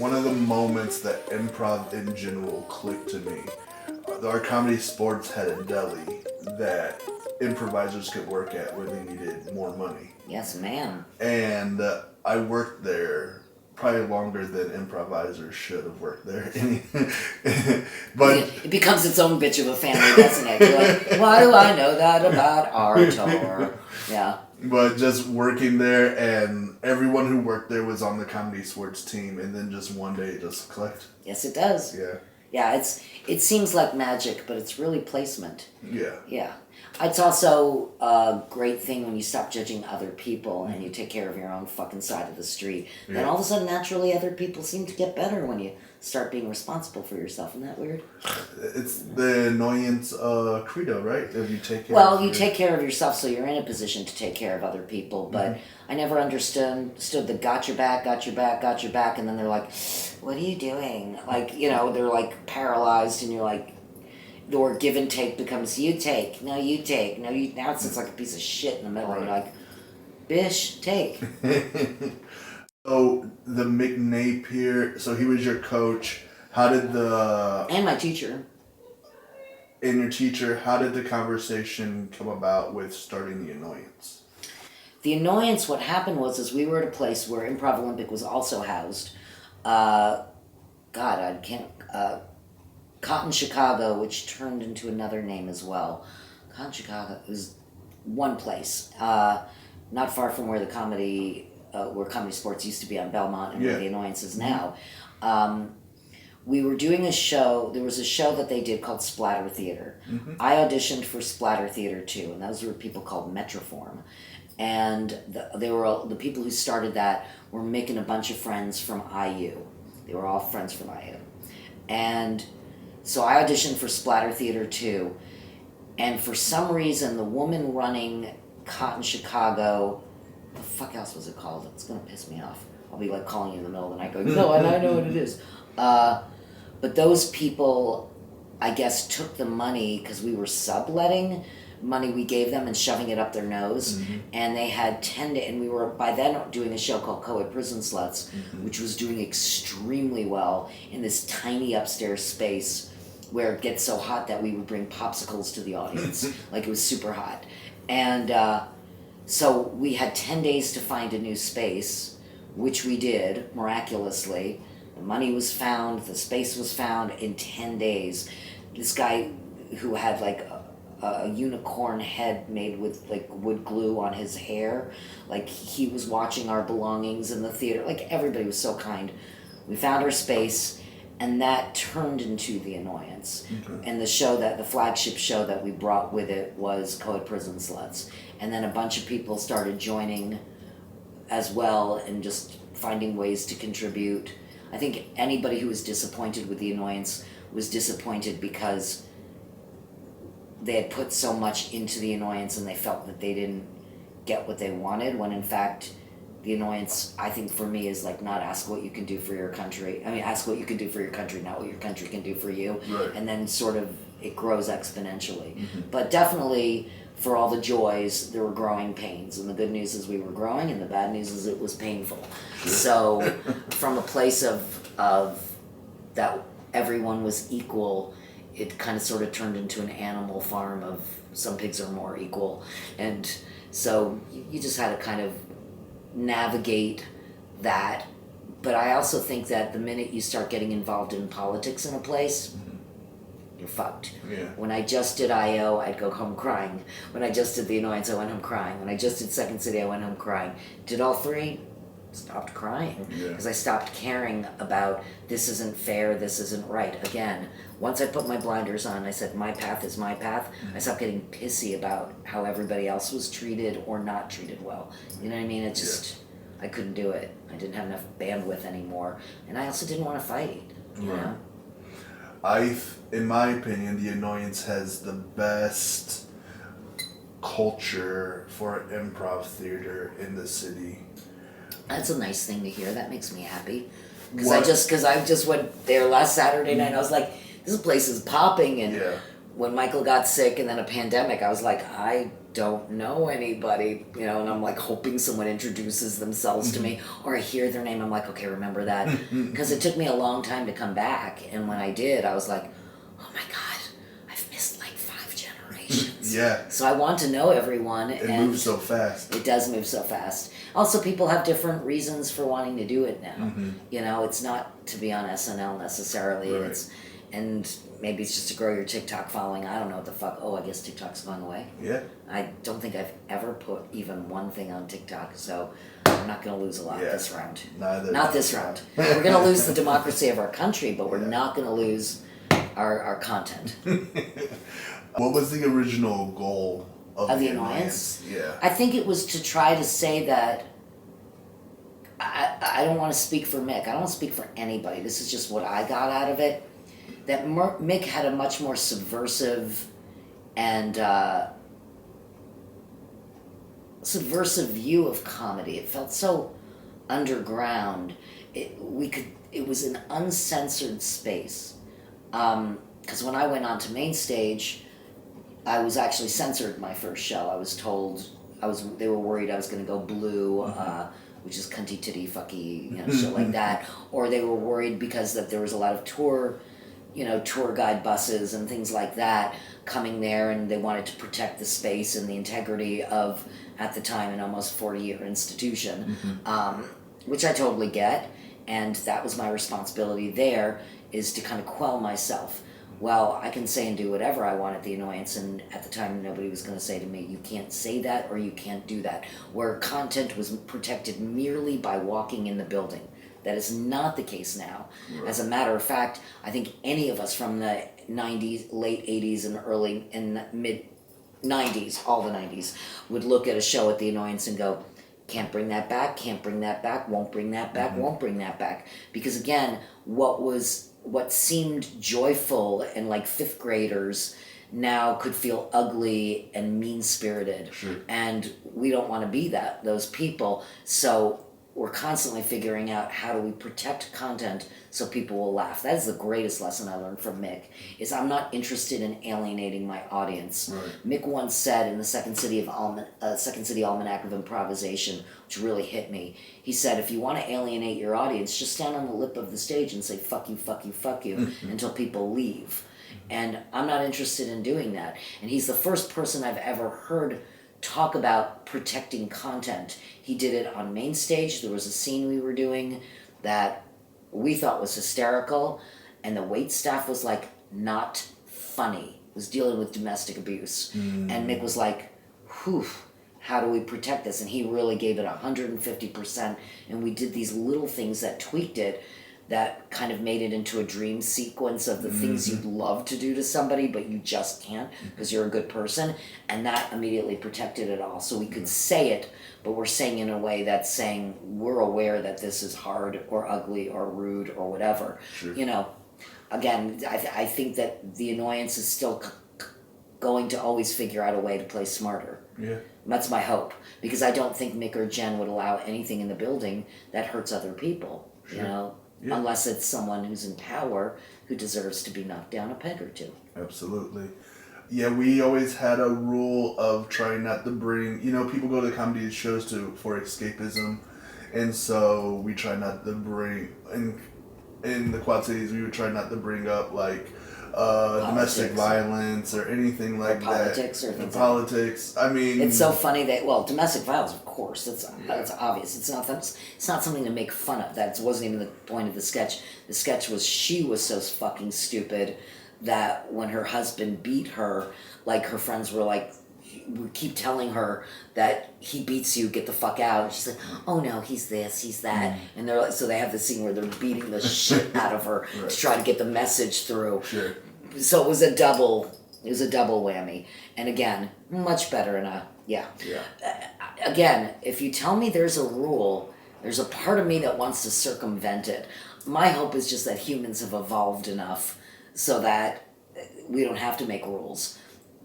one of the moments that improv in general clicked to me. Our comedy sports had a deli that improvisers could work at when they needed more money. Yes, ma'am. And I worked there probably longer than improvisers should have worked there. But it becomes its own bitch of a family, doesn't it? You're like, why do I know that about Artur? Yeah. But just working there, and everyone who worked there was on the comedy sports team, and then just one day it just clicked. Yes, it does. Yeah. Yeah, it seems like magic, but it's really placement. Yeah. Yeah. It's also a great thing when you stop judging other people and you take care of your own fucking side of the street. Yeah. Then all of a sudden, naturally, other people seem to get better when you start being responsible for yourself. Isn't that weird? It's the annoyance credo, right? If you take care Well, you take care of yourself so you're in a position to take care of other people. But I never understood the got your back, and then they're like, what are you doing? Like, they're like paralyzed and you're like, or give and take becomes you take, no you take, no you, now it's like a piece of shit in the middle. Right. You're like, bish, take. So the McNapier, so he was your coach. How did and my teacher. And your teacher, how did the conversation come about with starting The Annoyance? The Annoyance, what happened was we were at a place where Improv Olympic was also housed. Cotton Chicago, which turned into another name as well. Cotton Chicago was one place, not far from where the comedy sports used to be on Belmont and where The Annoyance is now. We were doing a show. There was a show that they did called Splatter Theater. Mm-hmm. I auditioned for Splatter Theater too, and those were people called Metroform. And the people who started that were making a bunch of friends from IU. They were all friends from IU. And so I auditioned for Splatter Theater 2, and for some reason, the woman running Cotton Chicago, the fuck else was it called? It's gonna piss me off. I'll be like calling you in the middle of the night going, no, I know what it is. But those people, I guess, took the money, because we were subletting money we gave them and shoving it up their nose, and they had and we were by then doing a show called Co-ed Prison Sluts, which was doing extremely well in this tiny upstairs space where it gets so hot that we would bring popsicles to the audience. Like, it was super hot. And so we had 10 days to find a new space, which we did, miraculously. The money was found, the space was found in 10 days. This guy who had like a unicorn head made with like wood glue on his hair, like he was watching our belongings in the theater. Like, everybody was so kind. We found our space, and that turned into The Annoyance. And the flagship show that we brought with it was Co-ed Prison Sluts. And then a bunch of people started joining as well and just finding ways to contribute. I think anybody who was disappointed with The Annoyance was disappointed because they had put so much into The Annoyance and they felt that they didn't get what they wanted, when in fact The Annoyance, I think, for me, is like, not ask what you can do for your country. I mean, ask what you can do for your country, not what your country can do for you. Right. And then sort of it grows exponentially. But definitely, for all the joys, there were growing pains. And the good news is we were growing, and the bad news is it was painful. Sure. So from a place of that everyone was equal, it kind of sort of turned into an animal farm of some pigs are more equal. And so you just had to kind of navigate that. But I also think that the minute you start getting involved in politics in a place, you're fucked. Yeah. When I just did I.O., I'd go home crying. When I just did The Annoyance, I went home crying. When I just did Second City, I went home crying. Did all three, stopped crying. Because I stopped caring about, this isn't fair, this isn't right. Again, once I put my blinders on, I said, my path is my path. I stopped getting pissy about how everybody else was treated or not treated well. You know what I mean? It just, I couldn't do it. I didn't have enough bandwidth anymore. And I also didn't want to fight, you know? In my opinion, The Annoyance has the best culture for improv theater in the city. That's a nice thing to hear. That makes me happy. Because I just went there last Saturday night and I was like, this place is popping. And when Michael got sick and then a pandemic, I was like, I don't know anybody, you know, and I'm like hoping someone introduces themselves to me, or I hear their name, I'm like, okay, remember that, because it took me a long time to come back, and when I did, I was like, oh my god, I've missed like 5 generations. Yeah. So I want to know everyone. It and moves so fast. It does move so fast. Also, people have different reasons for wanting to do it now. You know, it's not to be on SNL necessarily. Right. And maybe it's just to grow your TikTok following. I don't know what the fuck. Oh, I guess TikTok's gone away. Yeah. I don't think I've ever put even one thing on TikTok, so I'm not going to lose a lot this round. Not this round. We're going to lose the democracy of our country, but we're not going to lose our content. What was the original goal of the Annoyance? Yeah. I think it was to try to say that I don't want to speak for Mick. I don't want to speak for anybody. This is just what I got out of it. That Mick had a much more subversive and subversive view of comedy. It felt so underground. It was an uncensored space. Because when I went on to main stage, I was actually censored my first show. I was told they were worried I was going to go blue, which is cunty titty fucky, you know, shit like that. Or they were worried because that there was a lot of tour guide buses and things like that coming there, and they wanted to protect the space and the integrity of, at the time, an almost 40-year institution, which I totally get, and that was my responsibility there, is to kind of quell myself. Well, I can say and do whatever I want at the Annoyance, and at the time nobody was going to say to me, you can't say that or you can't do that, where content was protected merely by walking in the building. That is not the case now. Right. As a matter of fact, I think any of us from the 90s, late 80s and mid 90s, all the 90s, would look at a show at the Annoyance and go, can't bring that back, can't bring that back, won't bring that back, won't bring that back. Because again, what seemed joyful and like 5th graders now could feel ugly and mean-spirited. Sure. And we don't want to be those people. So we're constantly figuring out how do we protect content so people will laugh. That is the greatest lesson I learned from Mick, is I'm not interested in alienating my audience. Right. Mick once said in the Second City Almanac of Improvisation, which really hit me, he said, if you want to alienate your audience, just stand on the lip of the stage and say, fuck you, fuck you, fuck you, until people leave. And I'm not interested in doing that. And he's the first person I've ever heard talk about protecting content. He did it on main stage. There was a scene we were doing that we thought was hysterical, and the wait staff was like, not funny. It was dealing with domestic abuse. And Mick was like, whew, how do we protect this? And he really gave it 150%, and we did these little things that tweaked it, that kind of made it into a dream sequence of the things you'd love to do to somebody, but you just can't because you're a good person. And that immediately protected it all. So we could say it, but we're saying in a way that's saying we're aware that this is hard or ugly or rude or whatever. Sure. You know, again, I think that the Annoyance is still going to always figure out a way to play smarter. Yeah. That's my hope, because I don't think Mick or Jen would allow anything in the building that hurts other people. Sure. You know. Yeah. Unless it's someone who's in power who deserves to be knocked down a peg or two. Absolutely. Yeah, we always had a rule of trying not to bring, people go to comedy shows for escapism, and so we try not to bring, in the Quad Cities, we would try not to bring up like domestic violence or anything like that. Politics or things politics. I mean, it's so funny that domestic violence, of course, that's obvious. It's not something to make fun of. That wasn't even the point of the sketch. The sketch was she was so fucking stupid that when her husband beat her, like her friends were like, we keep telling her that he beats you, get the fuck out. And she's like, oh no, he's this, he's that. And they're like, so they have this scene where they're beating the shit out of her to try to get the message through. Sure. So it was a double whammy. And again, much better in a, again, if you tell me there's a rule, there's a part of me that wants to circumvent it. My hope is just that humans have evolved enough so that we don't have to make rules.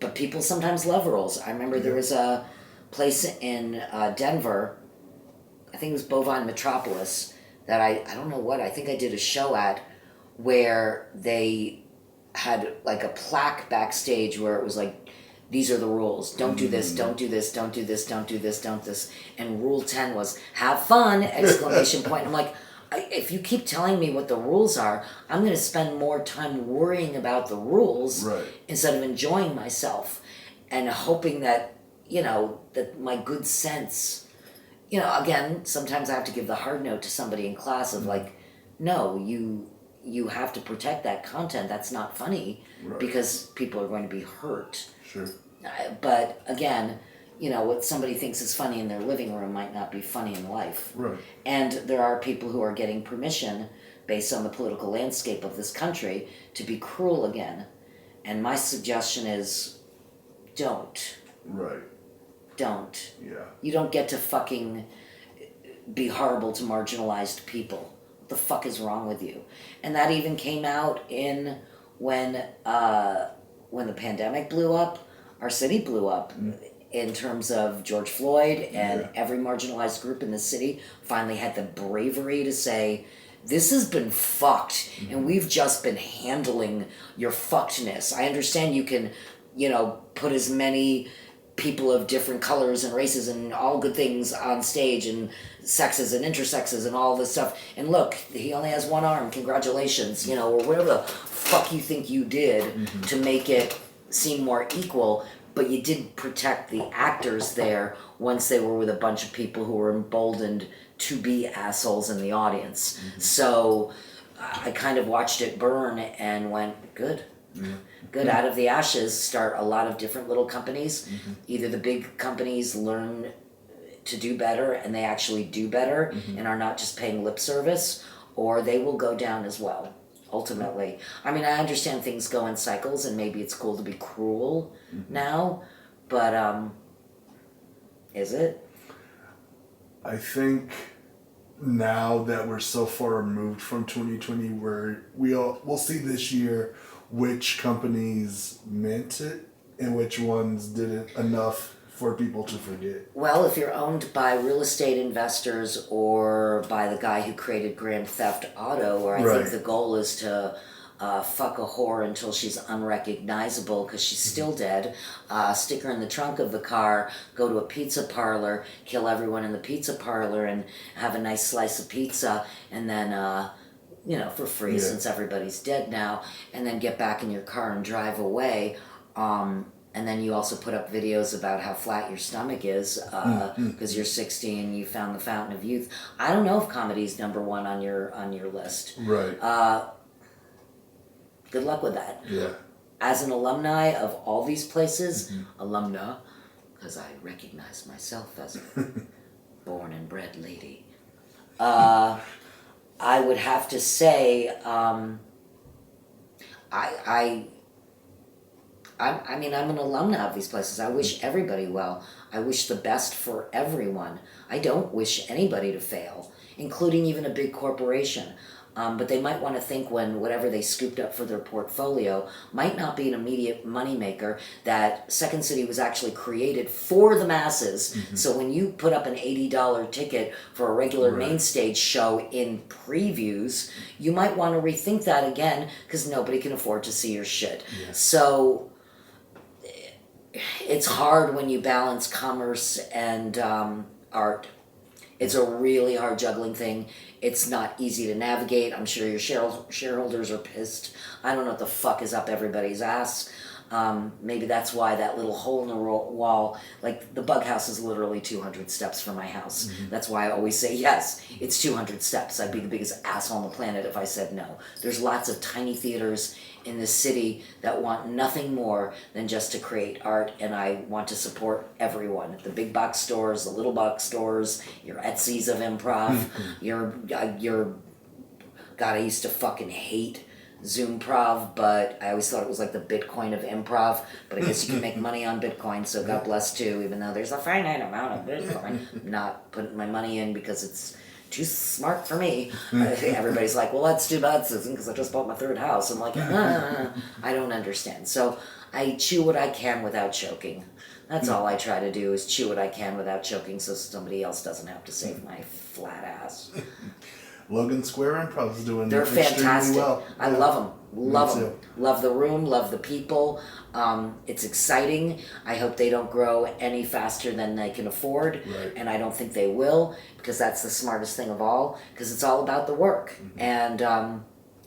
But people sometimes love rules. I remember there was a place in Denver, I think it was Bovine Metropolis, that I don't know what, I think I did a show at, where they had like a plaque backstage where it was like, these are the rules. Don't do this, don't do this, don't do this, don't do this, don't this. And rule 10 was, have fun, exclamation point. I'm like, if you keep telling me what the rules are, I'm going to spend more time worrying about the rules instead of enjoying myself and hoping that, that my good sense, again, sometimes I have to give the hard note to somebody in class of like, no, you have to protect that content. That's not funny because people are going to be hurt. Sure. But again, what somebody thinks is funny in their living room might not be funny in life. Right. And there are people who are getting permission based on the political landscape of this country to be cruel again. And my suggestion is don't. Right. Don't. Yeah. You don't get to fucking be horrible to marginalized people. What the fuck is wrong with you? And that even came out in when the pandemic blew up, our city blew up. In terms of George Floyd and every marginalized group in the city finally had the bravery to say, this has been fucked and we've just been handling your fuckedness. I understand you can, put as many people of different colors and races and all good things on stage and sexes and intersexes and all this stuff. And look, he only has one arm, congratulations, or whatever the fuck you think you did to make it seem more equal. But you did protect the actors there once they were with a bunch of people who were emboldened to be assholes in the audience. So I kind of watched it burn and went, good. Good. Out of the ashes start a lot of different little companies. Either the big companies learn to do better and they actually do better and are not just paying lip service, or they will go down as well. Ultimately, I mean, I understand things go in cycles, and maybe it's cool to be cruel now, but is it? I think now that we're so far removed from 2020, where we'll see this year which companies meant it and which ones didn't enough for people to forget. Well, if you're owned by real estate investors or by the guy who created Grand Theft Auto, where I think the goal is to fuck a whore until she's unrecognizable because she's still dead, stick her in the trunk of the car, go to a pizza parlor, kill everyone in the pizza parlor and have a nice slice of pizza, and then for free since everybody's dead now, and then get back in your car and drive away. And then you also put up videos about how flat your stomach is because you're 60 and you found the fountain of youth. I don't know if comedy's number one on your list. Right. Good luck with that. Yeah. As an alumni of all these places, alumna, because I recognize myself as a born and bred lady, I would have to say I mean, I'm an alumna of these places. I wish everybody well. I wish the best for everyone. I don't wish anybody to fail, including even a big corporation. But they might want to think when whatever they scooped up for their portfolio might not be an immediate moneymaker, that Second City was actually created for the masses. So when you put up an $80 ticket for a regular main stage show in previews, you might want to rethink that again because nobody can afford to see your shit. So it's hard when you balance commerce and art. It's a really hard juggling thing. It's not easy to navigate. I'm sure your shareholders are pissed. I don't know what the fuck is up everybody's ass. Maybe that's why that little hole in the wall, like the bug house is literally 200 steps from my house. That's why I always say, yes, it's 200 steps. I'd be the biggest asshole on the planet if I said no. There's lots of tiny theaters in this city that want nothing more than just to create art, and I want to support everyone. The big box stores, the little box stores, your Etsy's of improv, your God, I used to fucking hate Zoomprov, but I always thought it was like the Bitcoin of improv, but I guess you can make money on Bitcoin, so God bless too, even though there's a finite amount of Bitcoin. I'm not putting my money in because it's too smart for me. Everybody's like, well, that's too bad, Susan, because I just bought my third house. I'm like, I don't understand. So I chew what I can without choking. That's all I try to do, is chew what I can without choking so somebody else doesn't have to save my flat ass. Logan Square Improv is doing They're fantastic. Well. I love them. Love Me them. too. Love the room. Love the people. It's exciting. I hope they don't grow any faster than they can afford, Right. and I don't think they will, because that's the smartest thing of all. Because it's all about the work, and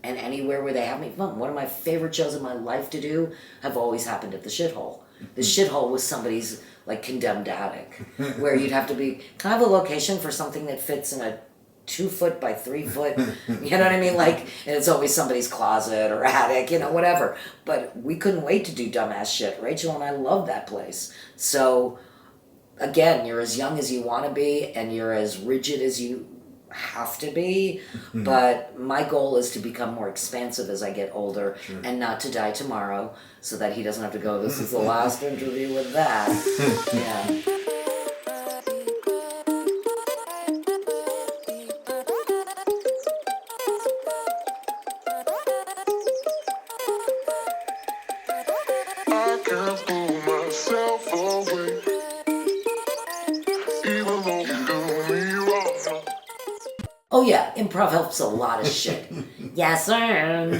anywhere where they have me fun. One of my favorite shows in my life to do have always happened at the shithole. The shithole was somebody's like condemned attic, where you'd have to be kind of a location for something that fits in a 2 foot by 3 foot, you know what I mean? Like, and it's always somebody's closet or attic, whatever. But we couldn't wait to do dumbass shit. Rachel and I love that place. So, again, you're as young as you want to be, and you're as rigid as you have to be. But my goal is to become more expansive as I get older, and not to die tomorrow, so that he doesn't have to go, this is the last interview with that. Yeah. I can't pull myself away, even though you do me wrong. Oh yeah, improv helps a lot of shit. Yes, and